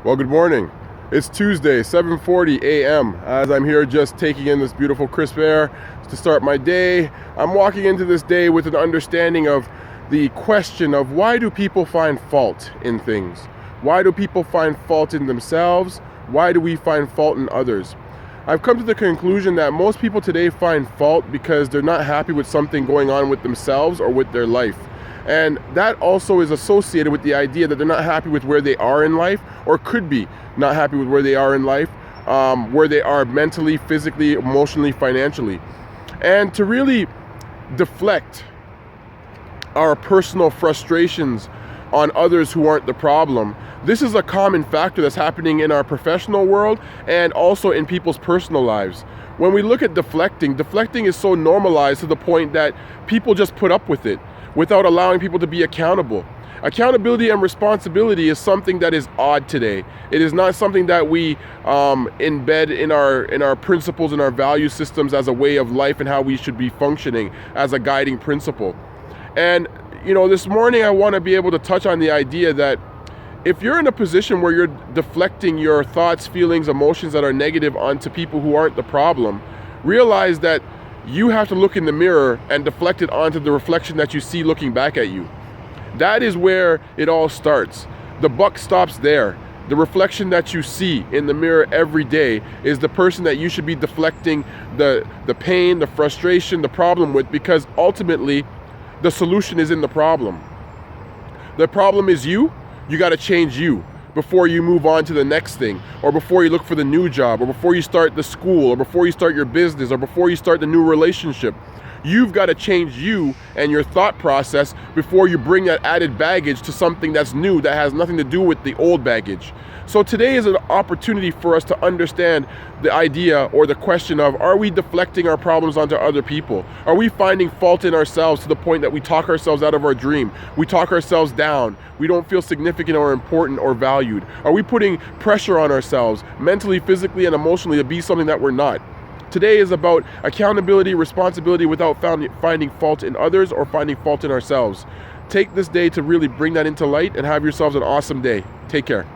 Well, good morning. It's Tuesday, 7:40 a.m. as I'm here just taking in this beautiful crisp air to start my day. I'm walking into this day with an understanding of the question of why do people find fault in things? Why do people find fault in themselves? Why do we find fault in others? I've come to the conclusion that most people today find fault because they're not happy with something going on with themselves or with their life. And that also is associated with the idea that they're not happy with where they are in life, or could be not happy with where they are in life, where they are mentally, physically, emotionally, financially. And to really deflect our personal frustrations on others who aren't the problem, this is a common factor that's happening in our professional world and also in people's personal lives. When we look at deflecting is so normalized to the point that people just put up with it without allowing people to be accountable. Accountability and responsibility is something that is odd today. It is not something that we embed in our principles and our value systems as a way of life and how we should be functioning as a guiding principle. And this morning I want to be able to touch on the idea that if you're in a position where you're deflecting your thoughts, feelings, emotions that are negative onto people who aren't the problem, realize that you have to look in the mirror and deflect it onto the reflection that you see looking back at you. That is where it all starts. The buck stops there. The reflection that you see in the mirror every day is the person that you should be deflecting the pain, the frustration, the problem with, because ultimately the solution is in the problem. The problem is you. You got to change you before you move on to the next thing, or before you look for the new job, or before you start the school, or before you start your business, or before you start the new relationship. You've got to change you and your thought process before you bring that added baggage to something that's new that has nothing to do with the old baggage. So today is an opportunity for us to understand the idea or the question of, are we deflecting our problems onto other people? Are we finding fault in ourselves to the point that we talk ourselves out of our dream? We talk ourselves down. We don't feel significant or important or valued. Are we putting pressure on ourselves mentally, physically, and emotionally to be something that we're not? Today is about accountability, responsibility without finding fault in others or finding fault in ourselves. Take this day to really bring that into light and have yourselves an awesome day. Take care.